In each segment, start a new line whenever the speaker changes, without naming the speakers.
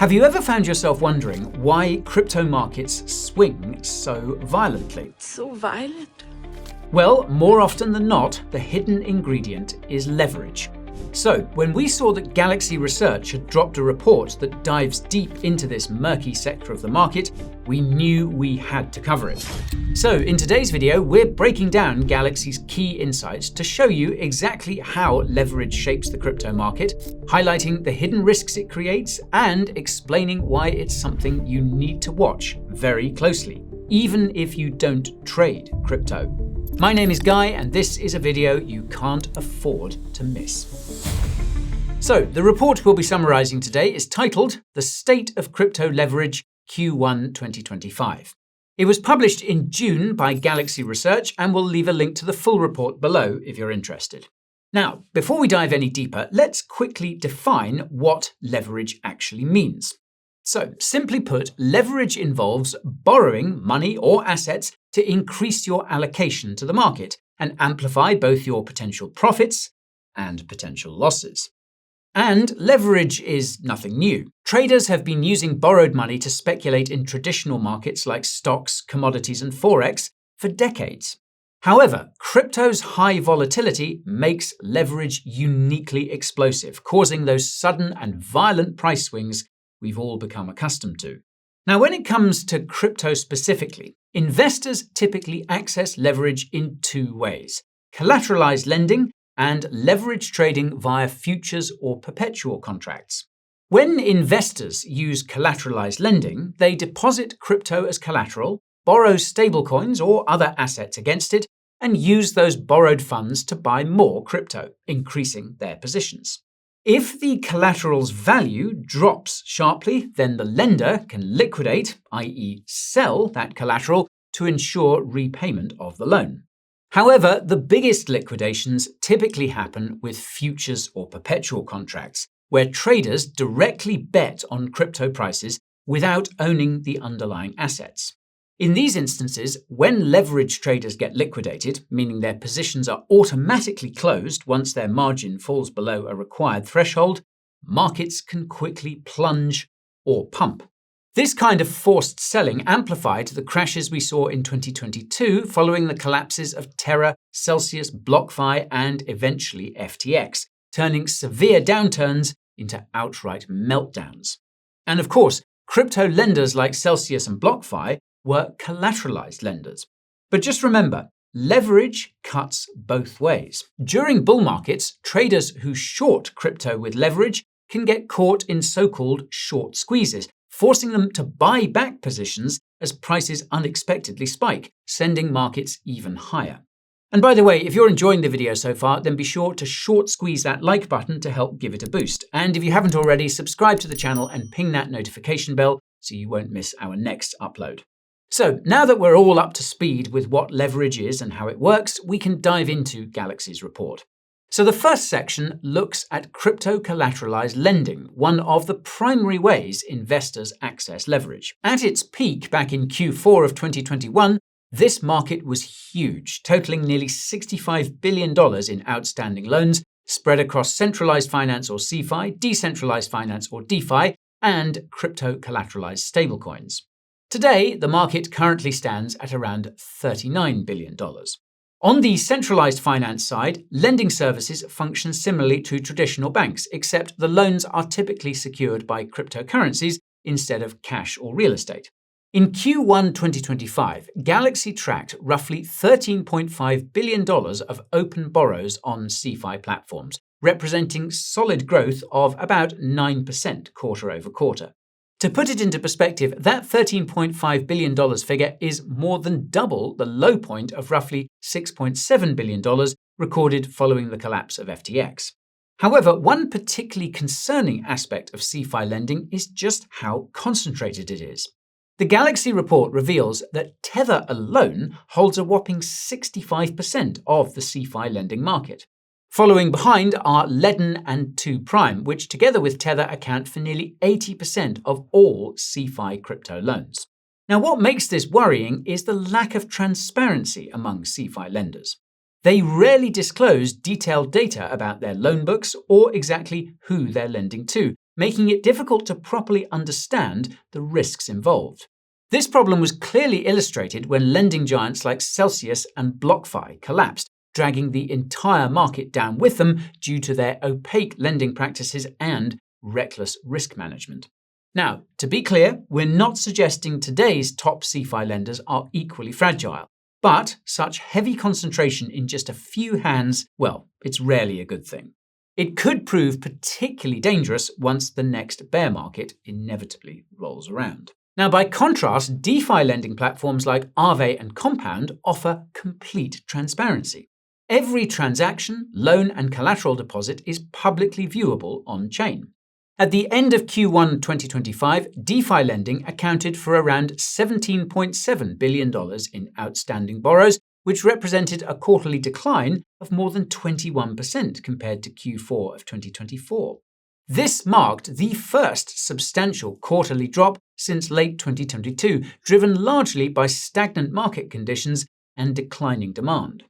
Have you ever found yourself wondering why crypto markets swing so violently?
So violent.
Well, more often than not, the hidden ingredient is leverage. So, when we saw that Galaxy Research had dropped a report that dives deep into this murky sector of the market, we knew we had to cover it. So, in today's video, we're breaking down Galaxy's key insights to show you exactly how leverage shapes the crypto market, highlighting the hidden risks it creates, and explaining why it's something you need to watch very closely, even if you don't trade crypto. My name is Guy, and this is a video you can't afford to miss. So, the report we'll be summarizing today is titled The State of Crypto Leverage Q1 2025. It was published in June by Galaxy Research, and we'll leave a link to the full report below if you're interested. Now, before we dive any deeper, let's quickly define what leverage actually means. So, simply put, leverage involves borrowing money or assets to increase your allocation to the market and amplify both your potential profits and potential losses. And leverage is nothing new. Traders have been using borrowed money to speculate in traditional markets like stocks, commodities, and Forex for decades. However, crypto's high volatility makes leverage uniquely explosive, causing those sudden and violent price swings we've all become accustomed to. Now, when it comes to crypto specifically, investors typically access leverage in two ways: collateralized lending and leverage trading via futures or perpetual contracts. When investors use collateralized lending, they deposit crypto as collateral, borrow stablecoins or other assets against it, and use those borrowed funds to buy more crypto, increasing their positions. If the collateral's value drops sharply, then the lender can liquidate, i.e. sell that collateral to ensure repayment of the loan. However, the biggest liquidations typically happen with futures or perpetual contracts, where traders directly bet on crypto prices without owning the underlying assets. In these instances, when leverage traders get liquidated, meaning their positions are automatically closed once their margin falls below a required threshold, markets can quickly plunge or pump. This kind of forced selling amplified the crashes we saw in 2022 following the collapses of Terra, Celsius, BlockFi, and eventually FTX, turning severe downturns into outright meltdowns. And of course, crypto lenders like Celsius and BlockFi were collateralized lenders. But just remember, leverage cuts both ways. During bull markets, traders who short crypto with leverage can get caught in so-called short squeezes, forcing them to buy back positions as prices unexpectedly spike, sending markets even higher. And by the way, if you're enjoying the video so far, then be sure to short squeeze that like button to help give it a boost. And if you haven't already, subscribe to the channel and ping that notification bell so you won't miss our next upload. So, now that we're all up to speed with what leverage is and how it works, we can dive into Galaxy's report. So the first section looks at crypto collateralized lending, one of the primary ways investors access leverage. At its peak back in Q4 of 2021, this market was huge, totaling nearly $65 billion in outstanding loans spread across centralized finance or CeFi, decentralized finance or DeFi, and crypto collateralized stablecoins. Today, the market currently stands at around $39 billion. On the centralized finance side, lending services function similarly to traditional banks, except the loans are typically secured by cryptocurrencies instead of cash or real estate. In Q1 2025, Galaxy tracked roughly $13.5 billion of open borrows on CeFi platforms, representing solid growth of about 9% quarter over quarter. To put it into perspective, that $13.5 billion figure is more than double the low point of roughly $6.7 billion recorded following the collapse of FTX. However, one particularly concerning aspect of CeFi lending is just how concentrated it is. The Galaxy report reveals that Tether alone holds a whopping 65% of the CeFi lending market. Following behind are Ledn and 2 Prime, which together with Tether account for nearly 80% of all CeFi crypto loans. Now, what makes this worrying is the lack of transparency among CeFi lenders. They rarely disclose detailed data about their loan books or exactly who they're lending to, making it difficult to properly understand the risks involved. This problem was clearly illustrated when lending giants like Celsius and BlockFi collapsed, dragging the entire market down with them due to their opaque lending practices and reckless risk management. Now, to be clear, we're not suggesting today's top CeFi lenders are equally fragile, but such heavy concentration in just a few hands, well, it's rarely a good thing. It could prove particularly dangerous once the next bear market inevitably rolls around. Now, by contrast, DeFi lending platforms like Aave and Compound offer complete transparency. Every transaction, loan, and collateral deposit is publicly viewable on-chain. At the end of Q1 2025, DeFi lending accounted for around $17.7 billion in outstanding borrows, which represented a quarterly decline of more than 21% compared to Q4 of 2024. This marked the first substantial quarterly drop since late 2022, driven largely by stagnant market conditions and declining demand.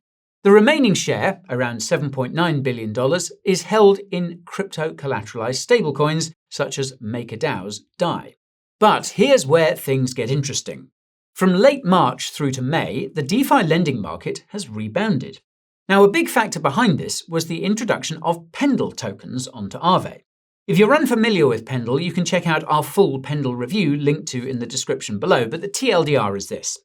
The remaining share, around $7.9 billion, is held in crypto-collateralized stablecoins such as MakerDAO's DAI. But here's where things get interesting. From late March through to May, the DeFi lending market has rebounded. Now, a big factor behind this was the introduction of Pendle tokens onto Aave. If you're unfamiliar with Pendle, you can check out our full Pendle review linked to in the description below, but the TLDR is this.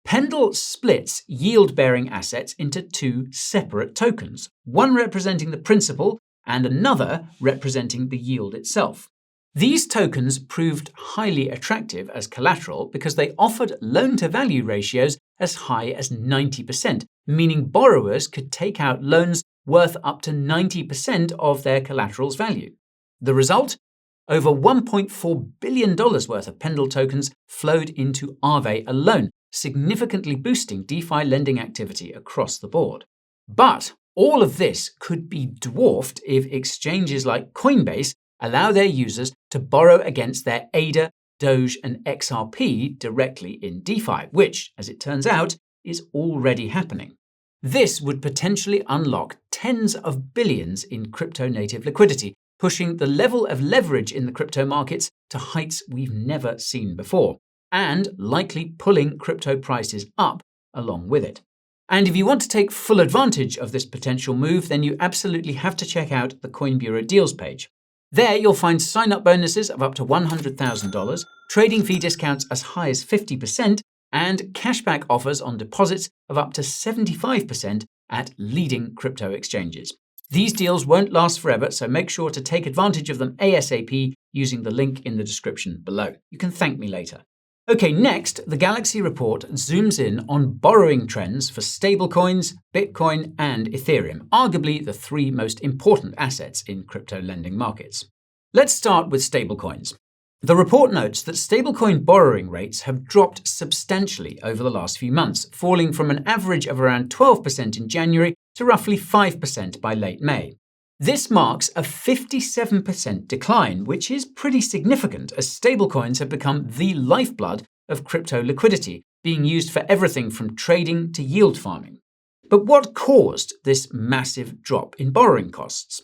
Pendle splits yield-bearing assets into two separate tokens, one representing the principal and another representing the yield itself. These tokens proved highly attractive as collateral because they offered loan-to-value ratios as high as 90%, meaning borrowers could take out loans worth up to 90% of their collateral's value. The result? Over $1.4 billion worth of Pendle tokens flowed into Aave alone, significantly boosting DeFi lending activity across the board. But all of this could be dwarfed if exchanges like Coinbase allow their users to borrow against their ADA, Doge, and XRP directly in DeFi, which, as it turns out, is already happening. This would potentially unlock tens of billions in crypto-native liquidity, pushing the level of leverage in the crypto markets to heights we've never seen before, and likely pulling crypto prices up along with it. And if you want to take full advantage of this potential move, then you absolutely have to check out the Coin Bureau deals page. There you'll find sign-up bonuses of up to $100,000, trading fee discounts as high as 50%, and cashback offers on deposits of up to 75% at leading crypto exchanges. These deals won't last forever, so make sure to take advantage of them ASAP using the link in the description below. You can thank me later. Okay, next, the Galaxy report zooms in on borrowing trends for stablecoins, Bitcoin, and Ethereum, arguably the three most important assets in crypto lending markets. Let's start with stablecoins. The report notes that stablecoin borrowing rates have dropped substantially over the last few months, falling from an average of around 12% in January to roughly 5% by late May. This marks a 57% decline, which is pretty significant as stablecoins have become the lifeblood of crypto liquidity, being used for everything from trading to yield farming. But what caused this massive drop in borrowing costs?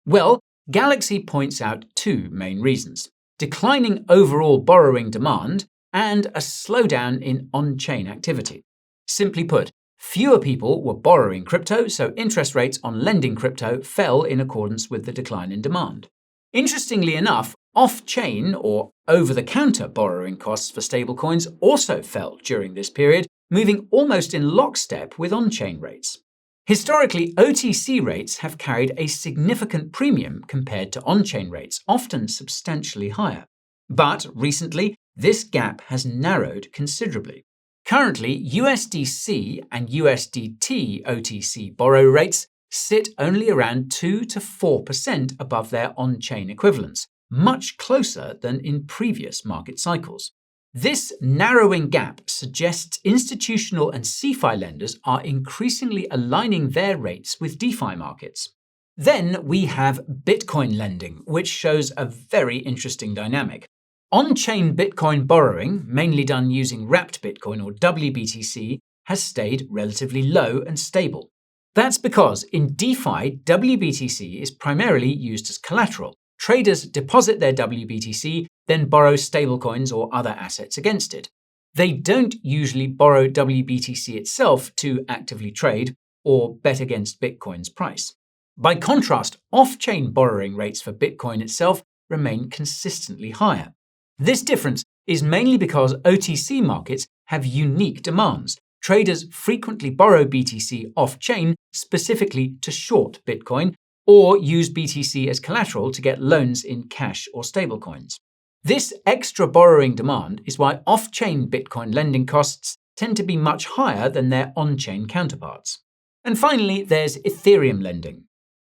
Well, Galaxy points out two main reasons: declining overall borrowing demand and a slowdown in on-chain activity. Simply put, fewer people were borrowing crypto, so interest rates on lending crypto fell in accordance with the decline in demand. Interestingly enough, off-chain or over-the-counter borrowing costs for stablecoins also fell during this period, moving almost in lockstep with on-chain rates. Historically, OTC rates have carried a significant premium compared to on-chain rates, often substantially higher. But recently, this gap has narrowed considerably. Currently, USDC and USDT OTC borrow rates sit only around 2 to 4% above their on-chain equivalents, much closer than in previous market cycles. This narrowing gap suggests institutional and CeFi lenders are increasingly aligning their rates with DeFi markets. Then we have Bitcoin lending, which shows a very interesting dynamic. On-chain Bitcoin borrowing, mainly done using wrapped Bitcoin or WBTC, has stayed relatively low and stable. That's because in DeFi, WBTC is primarily used as collateral, Traders deposit their WBTC, then borrow stablecoins or other assets against it. They don't usually borrow WBTC itself to actively trade or bet against Bitcoin's price. By contrast, off-chain borrowing rates for Bitcoin itself remain consistently higher. This difference is mainly because OTC markets have unique demands. Traders frequently borrow BTC off-chain specifically to short Bitcoin or use BTC as collateral to get loans in cash or stablecoins. This extra borrowing demand is why off-chain Bitcoin lending costs tend to be much higher than their on-chain counterparts. And finally, there's Ethereum lending.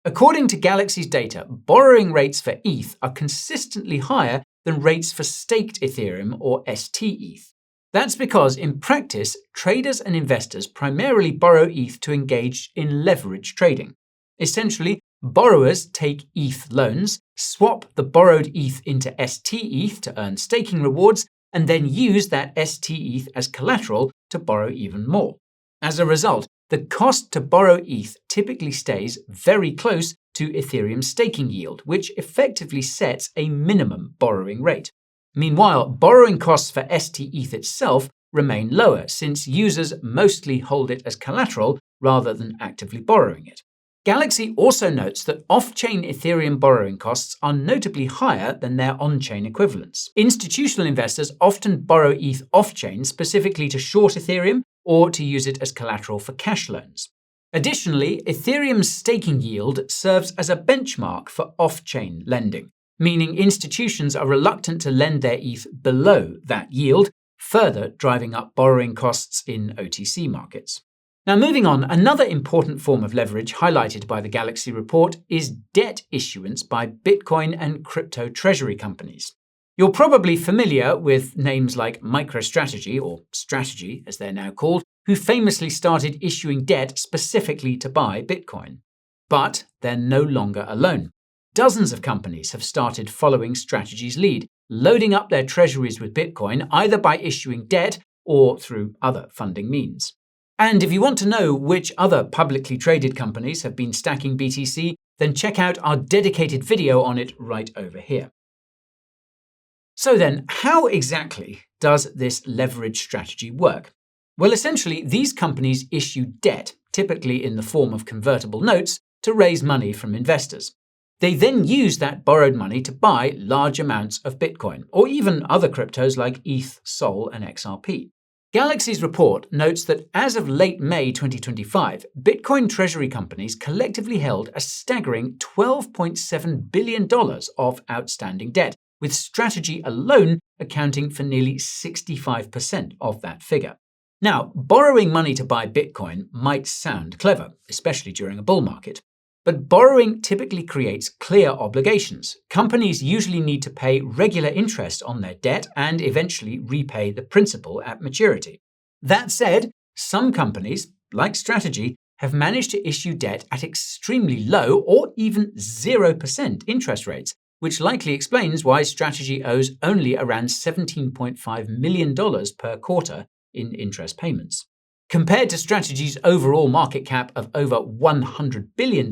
According to Galaxy's data, borrowing rates for ETH are consistently higher than rates for staked Ethereum or STETH. That's because, in practice, traders and investors primarily borrow ETH to engage in leverage trading. Essentially, borrowers take ETH loans, swap the borrowed ETH into STETH to earn staking rewards, and then use that STETH as collateral to borrow even more. As a result, the cost to borrow ETH typically stays very close to Ethereum's staking yield, which effectively sets a minimum borrowing rate. Meanwhile, borrowing costs for STETH itself remain lower, since users mostly hold it as collateral rather than actively borrowing it. Galaxy also notes that off-chain Ethereum borrowing costs are notably higher than their on-chain equivalents. Institutional investors often borrow ETH off-chain specifically to short Ethereum or to use it as collateral for cash loans. Additionally, Ethereum's staking yield serves as a benchmark for off-chain lending, meaning institutions are reluctant to lend their ETH below that yield, further driving up borrowing costs in OTC markets. Now, moving on, another important form of leverage highlighted by the Galaxy report is debt issuance by Bitcoin and crypto treasury companies. You're probably familiar with names like MicroStrategy, or Strategy as they're now called, who famously started issuing debt specifically to buy Bitcoin. But they're no longer alone. Dozens of companies have started following Strategy's lead, loading up their treasuries with Bitcoin either by issuing debt or through other funding means. And if you want to know which other publicly traded companies have been stacking BTC, then check out our dedicated video on it right over here. So then, how exactly does this leverage strategy work? Well, essentially, these companies issue debt, typically in the form of convertible notes, to raise money from investors. They then use that borrowed money to buy large amounts of Bitcoin, or even other cryptos like ETH, Sol, and XRP. Galaxy's report notes that as of late May 2025, Bitcoin treasury companies collectively held a staggering $12.7 billion of outstanding debt, with Strategy alone accounting for nearly 65% of that figure. Now, borrowing money to buy Bitcoin might sound clever, especially during a bull market. But borrowing typically creates clear obligations. Companies usually need to pay regular interest on their debt and eventually repay the principal at maturity. That said, some companies, like Strategy, have managed to issue debt at extremely low or even 0% interest rates, which likely explains why Strategy owes only around $17.5 million per quarter in interest payments. Compared to Strategy's overall market cap of over $100 billion,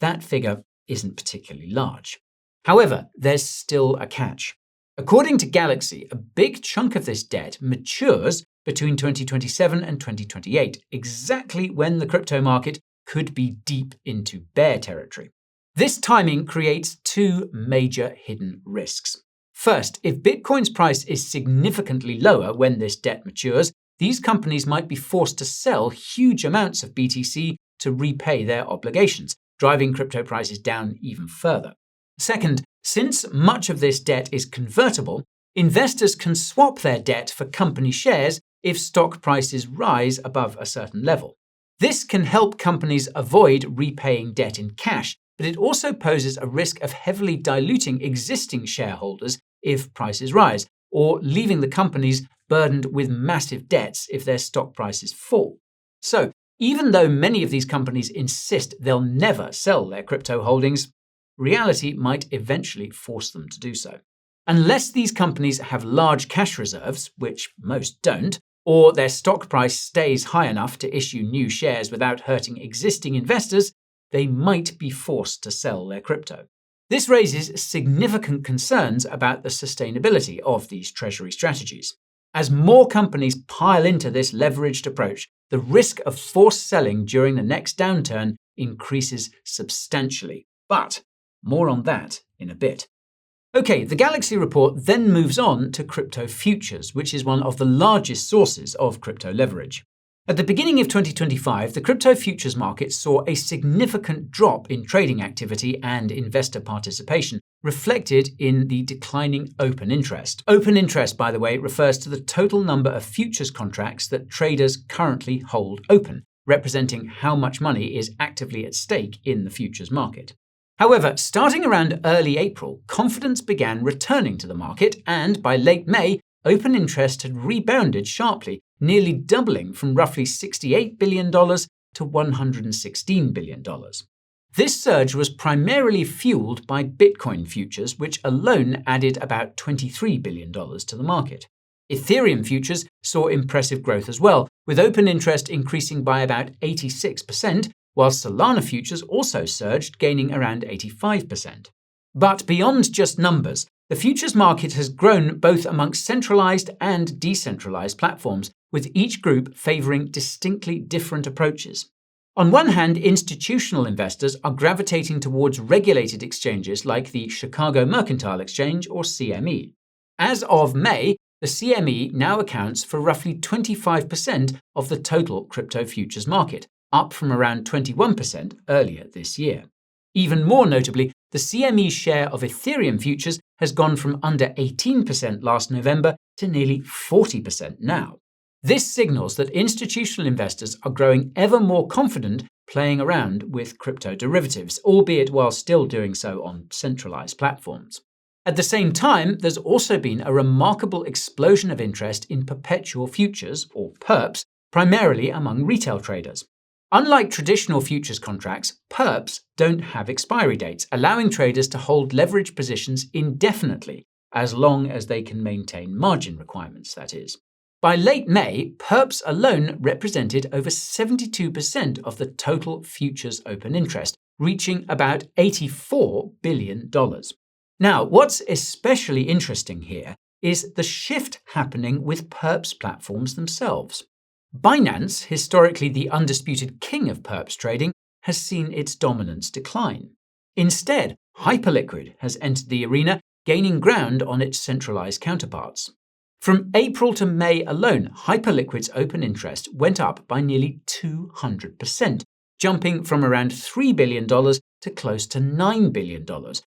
that figure isn't particularly large. However, there's still a catch. According to Galaxy, a big chunk of this debt matures between 2027 and 2028, exactly when the crypto market could be deep into bear territory. This timing creates two major hidden risks. First, if Bitcoin's price is significantly lower when this debt matures, these companies might be forced to sell huge amounts of BTC to repay their obligations, driving crypto prices down even further. Second, since much of this debt is convertible, investors can swap their debt for company shares if stock prices rise above a certain level. This can help companies avoid repaying debt in cash, but it also poses a risk of heavily diluting existing shareholders if prices rise, or leaving the companies burdened with massive debts if their stock prices fall. So, even though many of these companies insist they'll never sell their crypto holdings, reality might eventually force them to do so. Unless these companies have large cash reserves, which most don't, or their stock price stays high enough to issue new shares without hurting existing investors, they might be forced to sell their crypto. This raises significant concerns about the sustainability of these Treasury strategies. As more companies pile into this leveraged approach, the risk of forced selling during the next downturn increases substantially. But more on that in a bit. Okay, the Galaxy report then moves on to crypto futures, which is one of the largest sources of crypto leverage. At the beginning of 2025, the crypto futures market saw a significant drop in trading activity and investor participation, reflected in the declining open interest. Open interest, by the way, refers to the total number of futures contracts that traders currently hold open, representing how much money is actively at stake in the futures market. However, starting around early April, confidence began returning to the market, and by late May, open interest had rebounded sharply, nearly doubling from roughly $68 billion to $116 billion. This surge was primarily fueled by Bitcoin futures, which alone added about $23 billion to the market. Ethereum futures saw impressive growth as well, with open interest increasing by about 86%, while Solana futures also surged, gaining around 85%. But beyond just numbers, the futures market has grown both amongst centralized and decentralized platforms, with each group favoring distinctly different approaches. On one hand, institutional investors are gravitating towards regulated exchanges like the Chicago Mercantile Exchange, or CME. As of May, the CME now accounts for roughly 25% of the total crypto futures market, up from around 21% earlier this year. Even more notably, the CME share of Ethereum futures has gone from under 18% last November to nearly 40% now. This signals that institutional investors are growing ever more confident playing around with crypto derivatives, albeit while still doing so on centralized platforms. At the same time, there's also been a remarkable explosion of interest in perpetual futures, or perps, primarily among retail traders. Unlike traditional futures contracts, perps don't have expiry dates, allowing traders to hold leverage positions indefinitely, as long as they can maintain margin requirements, that is. By late May, perps alone represented over 72% of the total futures open interest, reaching about $84 billion. Now, what's especially interesting here is the shift happening with perps platforms themselves. Binance, historically the undisputed king of perps trading, has seen its dominance decline. Instead, Hyperliquid has entered the arena, gaining ground on its centralized counterparts. From April to May alone, Hyperliquid's open interest went up by nearly 200%, jumping from around $3 billion to close to $9 billion,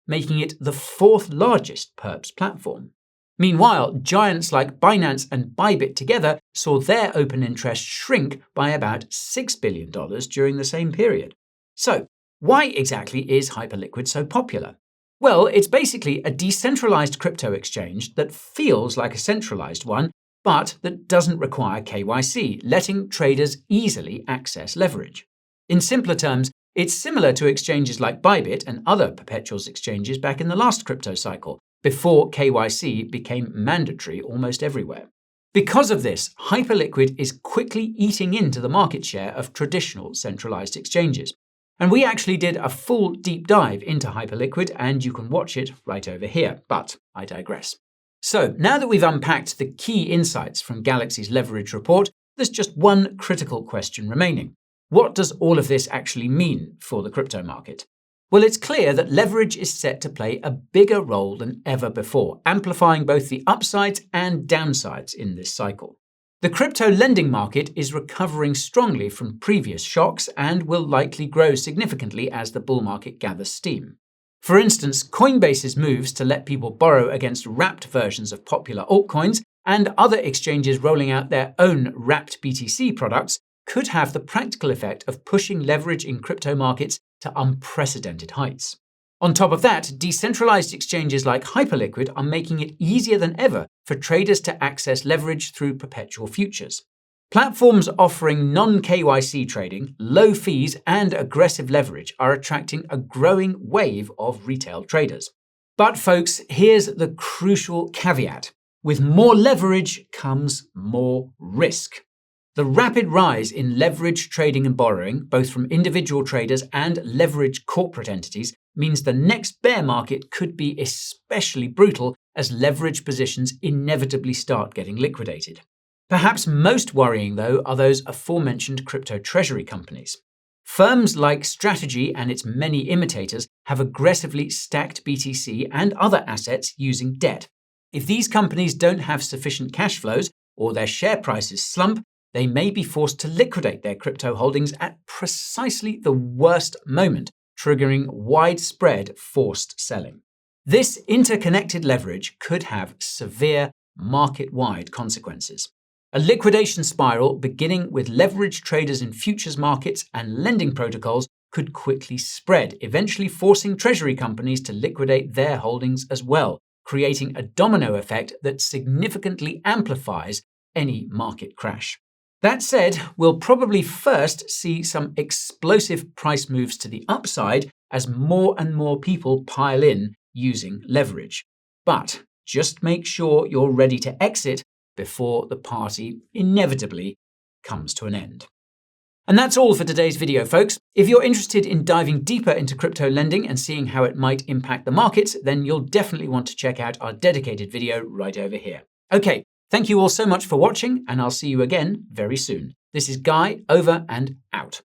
making it the fourth largest perps platform. Meanwhile, giants like Binance and Bybit together saw their open interest shrink by about $6 billion during the same period. So, why exactly is Hyperliquid so popular? Well, it's basically a decentralized crypto exchange that feels like a centralized one, but that doesn't require KYC, letting traders easily access leverage. In simpler terms, it's similar to exchanges like Bybit and other perpetuals exchanges back in the last crypto cycle, before KYC became mandatory almost everywhere. Because of this, Hyperliquid is quickly eating into the market share of traditional centralized exchanges. And we actually did a full deep dive into Hyperliquid, and you can watch it right over here, but I digress. So, now that we've unpacked the key insights from Galaxy's leverage report, there's just one critical question remaining. What does all of this actually mean for the crypto market? Well, it's clear that leverage is set to play a bigger role than ever before, amplifying both the upsides and downsides in this cycle. The crypto lending market is recovering strongly from previous shocks and will likely grow significantly as the bull market gathers steam. For instance, Coinbase's moves to let people borrow against wrapped versions of popular altcoins and other exchanges rolling out their own wrapped BTC products could have the practical effect of pushing leverage in crypto markets to unprecedented heights. On top of that, decentralized exchanges like Hyperliquid are making it easier than ever for traders to access leverage through perpetual futures. Platforms offering non-KYC trading, low fees, and aggressive leverage are attracting a growing wave of retail traders. But folks, here's the crucial caveat. With more leverage comes more risk. The rapid rise in leveraged trading and borrowing, both from individual traders and leveraged corporate entities, means the next bear market could be especially brutal as leverage positions inevitably start getting liquidated. Perhaps most worrying, though, are those aforementioned crypto treasury companies. Firms like Strategy and its many imitators have aggressively stacked BTC and other assets using debt. If these companies don't have sufficient cash flows or their share prices slump, they may be forced to liquidate their crypto holdings at precisely the worst moment, triggering widespread forced selling. This interconnected leverage could have severe market-wide consequences. A liquidation spiral beginning with leveraged traders in futures markets and lending protocols could quickly spread, eventually forcing treasury companies to liquidate their holdings as well, creating a domino effect that significantly amplifies any market crash. That said, we'll probably first see some explosive price moves to the upside as more and more people pile in using leverage. But just make sure you're ready to exit before the party inevitably comes to an end. And that's all for today's video, folks. If you're interested in diving deeper into crypto lending and seeing how it might impact the markets, then you'll definitely want to check out our dedicated video right over here. Okay, thank you all so much for watching, and I'll see you again very soon. This is Guy, over and out.